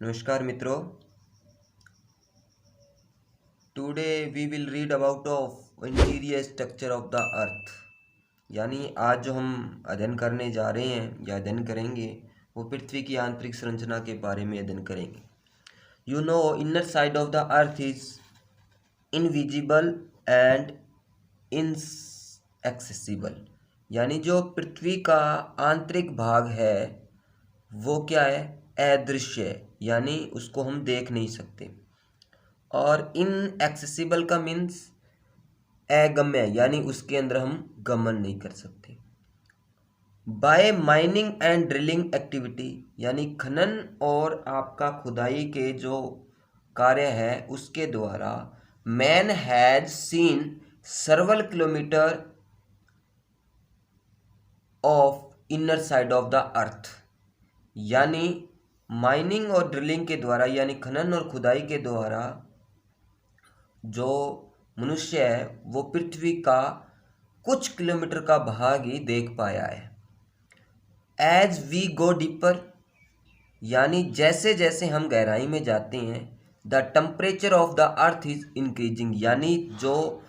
नमस्कार मित्रों। Today we will read about of interior structure of the earth. यानी आज जो हम अध्ययन करने जा रहे हैं या अध्ययन करेंगे वो पृथ्वी की आंतरिक संरचना के बारे में अध्ययन करेंगे। You know inner side of the earth is invisible and inaccessible. यानी जो पृथ्वी का आंतरिक भाग है वो क्या है, अदृश्य है, यानी उसको हम देख नहीं सकते। और इनएक्सेसिबल का मीन्स अगम्य, यानी उसके अंदर हम गमन नहीं कर सकते। By mining and drilling activity, यानी खनन और आपका खुदाई के जो कार्य है उसके द्वारा man has seen सर्वल kilometre of inner side of the earth. यानी माइनिंग और ड्रिलिंग के द्वारा, यानी खनन और खुदाई के द्वारा जो मनुष्य है वो पृथ्वी का कुछ किलोमीटर का भाग ही देख पाया है। एज वी गो डीपर, यानी जैसे जैसे हम गहराई में जाते हैं, the temperature of the earth is increasing, यानी जो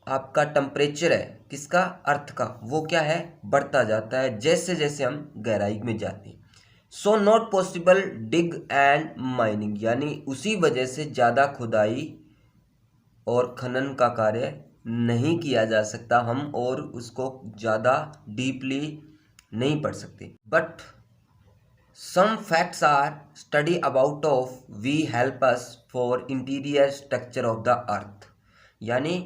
आपका टेम्परेचर है किसका, अर्थ का, वो क्या है, बढ़ता जाता है जैसे जैसे हम गहराई में जाते हैं। So not possible dig and mining, यानी उसी वजह से ज़्यादा खुदाई और खनन का कार्य नहीं किया जा सकता हम, और उसको ज़्यादा डीपली नहीं पढ़ सकते। But some facts are study about of we help us for interior structure of the earth. यानी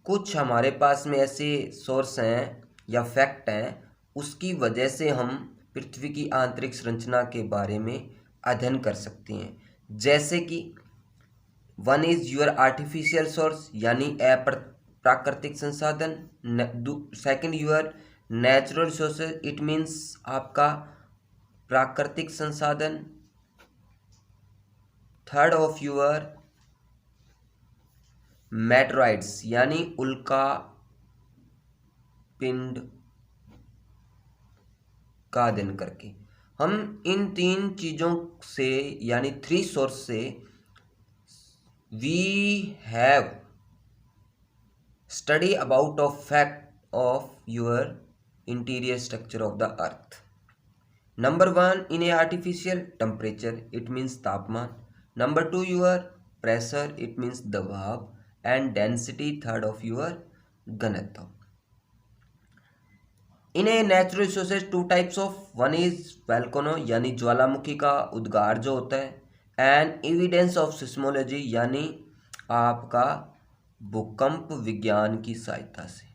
कुछ हमारे पास में ऐसे सोर्स हैं या फैक्ट हैं उसकी वजह से हम पृथ्वी की आंतरिक संरचना के बारे में अध्ययन कर सकते हैं। जैसे कि one is your artificial source, यानी प्राकृतिक संसाधन। Second your natural resources, it means आपका प्राकृतिक संसाधन। थर्ड ऑफ योर मेटेराइट्स, यानी उल्का पिंड का अध्ययन करके हम इन तीन चीज़ों से, यानी थ्री सोर्स से we have study about of fact of your interior structure of the earth. Number one, in a artificial temperature, it means तापमान। Number two, your pressure, it means दबाव। And density, third of your घनत्व। In a natural resources two types of, one is volcano, यानी ज्वालामुखी का उद्गार जो होता है, एंड एविडेंस ऑफ सिस्मोलॉजी, यानी आपका भूकंप विज्ञान की सहायता से।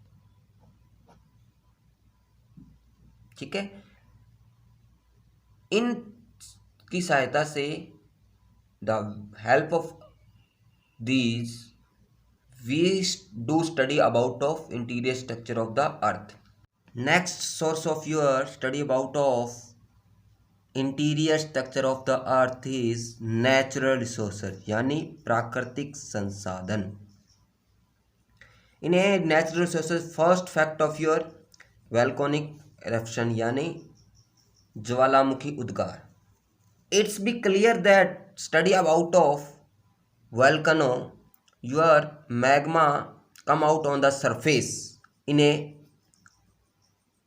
ठीक है, इन की सहायता से, the help of these we do study about of interior structure of the earth. Next source of your study about of interior structure of the earth is natural resources, यानी प्राकृतिक संसाधन। इन्हें natural resources, first fact of your volcanic eruption, यानी ज्वालामुखी उद्गार। It's be clear that study about of volcano, your magma come out on the surface in a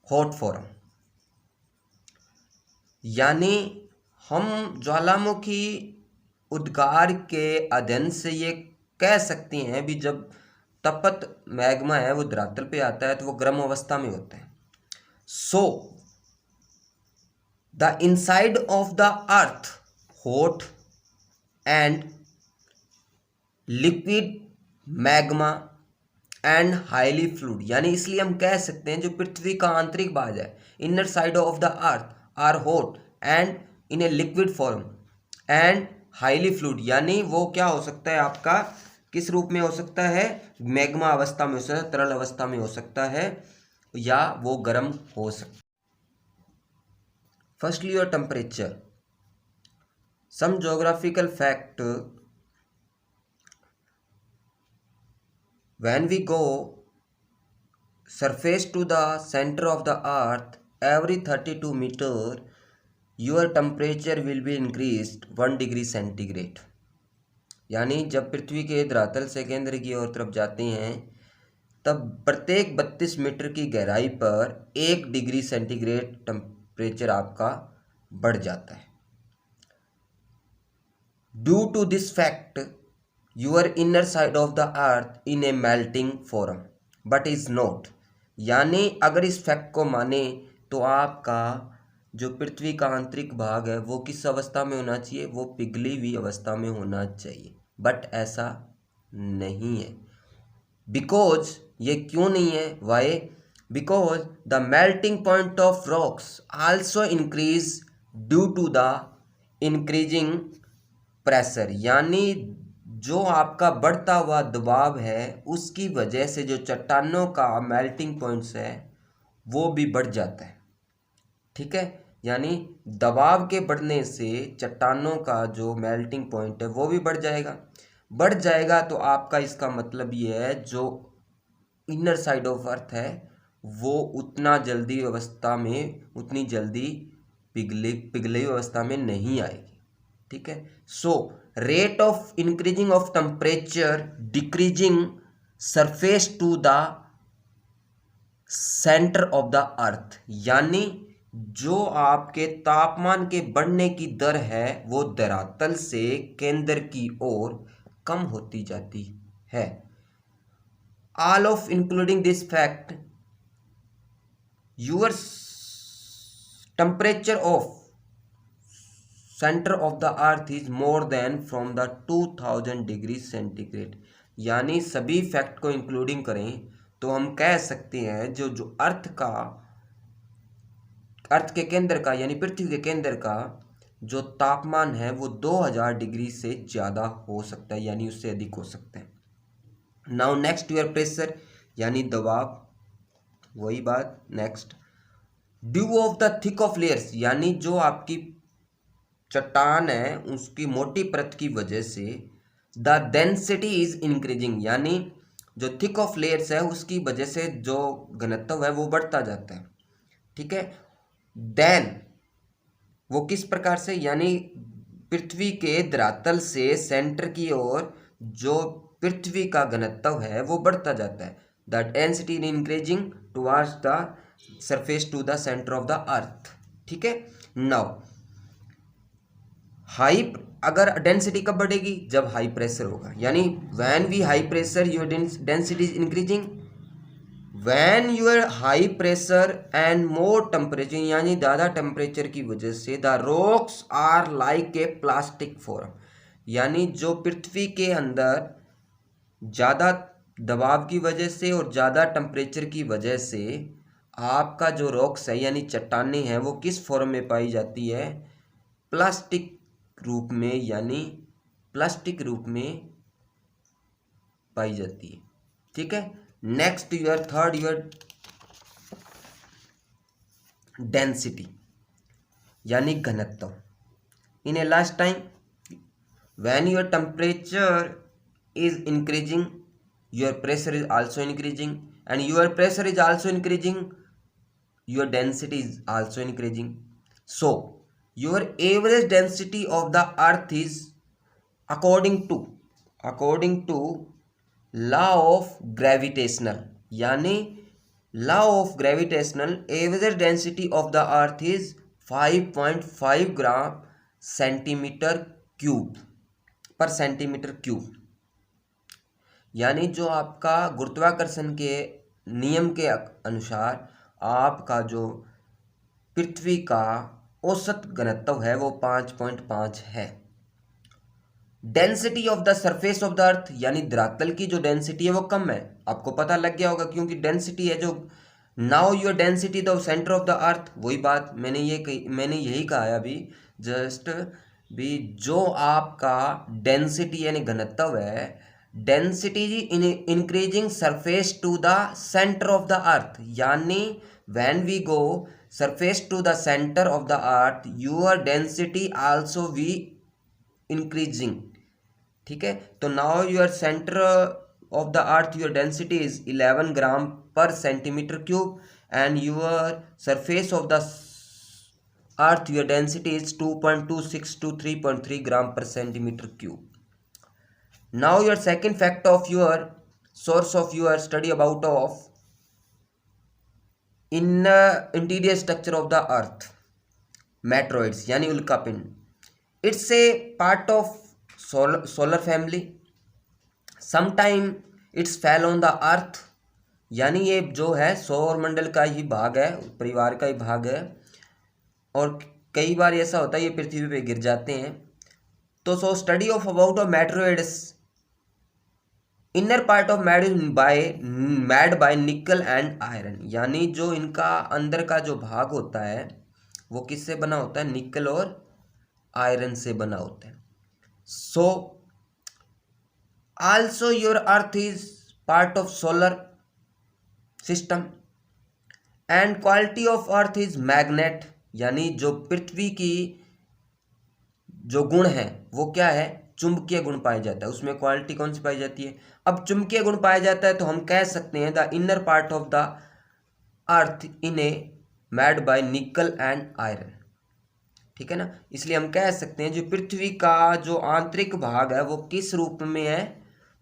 hot form। यानी हम ज्वालामुखी उद्गार के अध्ययन से ये कह सकते हैं भी जब तपत मैग्मा है वो धरातल पे आता है तो वो गर्म अवस्था में होता है। So the inside of the earth hot and liquid magma and highly fluid, यानी इसलिए हम कह सकते हैं जो पृथ्वी का आंतरिक भाग है, inner side of the earth are hot and in a liquid form and highly fluid, यानी वो क्या हो सकता है आपका, किस रूप में हो सकता है, मैग्मा अवस्था में हो सकता है, तरल अवस्था में हो सकता है, या वो गर्म हो सकता है। Firstly your temperature, some geographical fact, when we go surface to the center of the earth every 32 meter, your temperature will be increase 1 degree centigrade. यानी जब पृथ्वी के धरातल से केंद्र की ओर तरफ जाते हैं तब प्रत्येक 32 मीटर की गहराई पर 1 डिग्री सेंटीग्रेड टेम्परेचर आपका बढ़ जाता है। Due to this fact your inner side of the earth in a melting form but is not. यानी अगर इस फैक्ट को माने तो आपका जो पृथ्वी का आंतरिक भाग है वो किस अवस्था में होना चाहिए, वो पिघली हुई अवस्था में होना चाहिए, बट ऐसा नहीं है। बिकॉज ये क्यों नहीं है, why, because the melting point of rocks also increase due to the increasing pressure. यानी जो आपका बढ़ता हुआ दबाव है उसकी वजह से जो चट्टानों का मेल्टिंग पॉइंट्स है वो भी बढ़ जाता है। ठीक है, यानी दबाव के बढ़ने से चट्टानों का जो मेल्टिंग पॉइंट है वो भी बढ़ जाएगा। तो आपका इसका मतलब ये है जो इनर साइड ऑफ अर्थ है वो उतनी जल्दी पिघली अवस्था में नहीं आएगी। ठीक है, so rate of increasing of temperature decreasing surface to the centre of the earth. यानी जो आपके तापमान के बढ़ने की दर है वो धरातल से केंद्र की ओर कम होती जाती है। All of including this fact your temperature of centre of the earth is more than from the 2000 degree centigrade. यानी सभी फैक्ट को इंक्लूडिंग करें तो हम कह सकते हैं जो अर्थ के केंद्र का यानी पृथ्वी के केंद्र का जो तापमान है वो 2000 डिग्री से ज़्यादा हो सकता है, यानी उससे अधिक हो सकता है। नाउ नेक्स्ट योर प्रेशर यानी दबाव, वही बात next. Due of the thick of layers, यानी जो आपकी चट्टान है उसकी मोटी परत की वजह से द डेंसिटी इज इंक्रीजिंग। यानी जो थिक ऑफ लेयर्स है उसकी वजह से जो घनत्व है वो बढ़ता जाता है। ठीक है, देन वो किस प्रकार से, यानी पृथ्वी के धरातल से सेंटर की ओर जो पृथ्वी का घनत्व है वो बढ़ता जाता है। The density in increasing towards the surface to the centre of the earth. ठीक है, नाउ अगर डेंसिटी कब बढ़ेगी, जब हाई प्रेशर होगा। यानी when we high pressure your density is increasing, when your high pressure and more temperature, यानी ज़्यादा टेम्परेचर की वजह से the rocks are like a plastic form. यानी जो पृथ्वी के अंदर ज़्यादा दबाव की वजह से और ज़्यादा टेम्परेचर की वजह से आपका जो रॉक्स है यानी चट्टानें हैं वो किस फॉर्म में पाई जाती है, प्लास्टिक रूप में, यानी प्लास्टिक रूप में पाई जाती है। ठीक है, next your third your density यानी घनत्व। In a last time when your temperature is increasing your pressure is also increasing, and your pressure is also increasing your density is also increasing. So your average density of the earth is according to law of gravitational, यानी law of gravitational average density of the earth is 5.5 gram centimetre cube पर centimetre cube. यानी जो आपका गुरुत्वाकर्षण के नियम के अनुसार आपका जो पृथ्वी का औसत घनत्व है वो 5.5 है। Density of the surface of the earth, यानी धरातल की जो डेंसिटी है वो कम है, आपको पता लग गया होगा क्योंकि डेंसिटी है जो now your density the centre of the अर्थ। वही बात मैंने यही कहा है अभी जस्ट भी, जो आपका डेंसिटी यानी घनत्व है, density increasing surface to the centre of the earth. यानी when we go surface to the center of the earth your density also be increasing। ठीक है, तो now your center of the earth your density is 11 ग्राम पर centimetre cube and your surface of the earth your density is 2.26 to 3.3 ग्राम पर centimetre cube. Now your second fact of your source of your study about of in interior structure of the earth, meteoroids यानी उल्का पिंड। It's a part of solar family, sometime it's fell on the earth, यानी ये जो है सौर मंडल का ही भाग है, परिवार का ही भाग है, और कई बार ऐसा होता है ये पृथ्वी पे गिर जाते हैं। तो so study of about of meteoroids inner part of made by nickel and iron, यानी जो इनका अंदर का जो भाग होता है वो किससे बना होता है, निकल और आयरन से बना होता है। So also your earth is part of solar system and quality of earth is magnet, यानी जो पृथ्वी की जो गुण है वो क्या है, चुंबकीय गुण पाया जाता है। उसमें क्वालिटी कौन सी पाई जाती है, अब चुंबकीय गुण पाया जाता है तो हम कह सकते हैं the inner part of the earth in a made by nickel and iron, ठीक है ना। इसलिए हम कह सकते हैं जो पृथ्वी का जो आंतरिक भाग है वो किस रूप में है,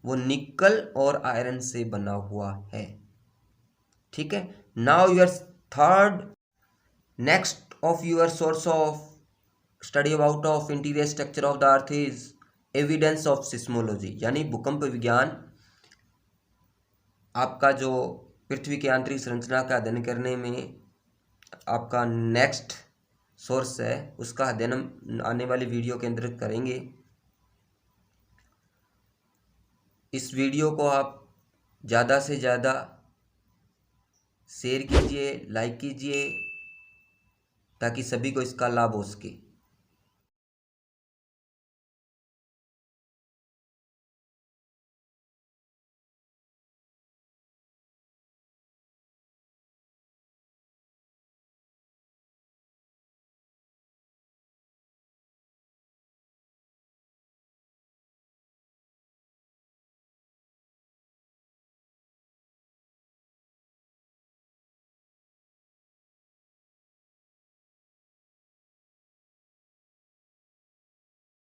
वो निकल और आयरन से बना हुआ है, ठीक है। Now your third next of your source of study about of interior structure of the earth is evidence of seismology, यानी भूकंप विज्ञान। आपका जो पृथ्वी की आंतरिक संरचना का अध्ययन करने में आपका नेक्स्ट सोर्स है, उसका अध्ययन हम आने वाली वीडियो के अंदर करेंगे। इस वीडियो को आप ज़्यादा से ज़्यादा शेयर कीजिए, लाइक कीजिए, ताकि सभी को इसका लाभ हो सके।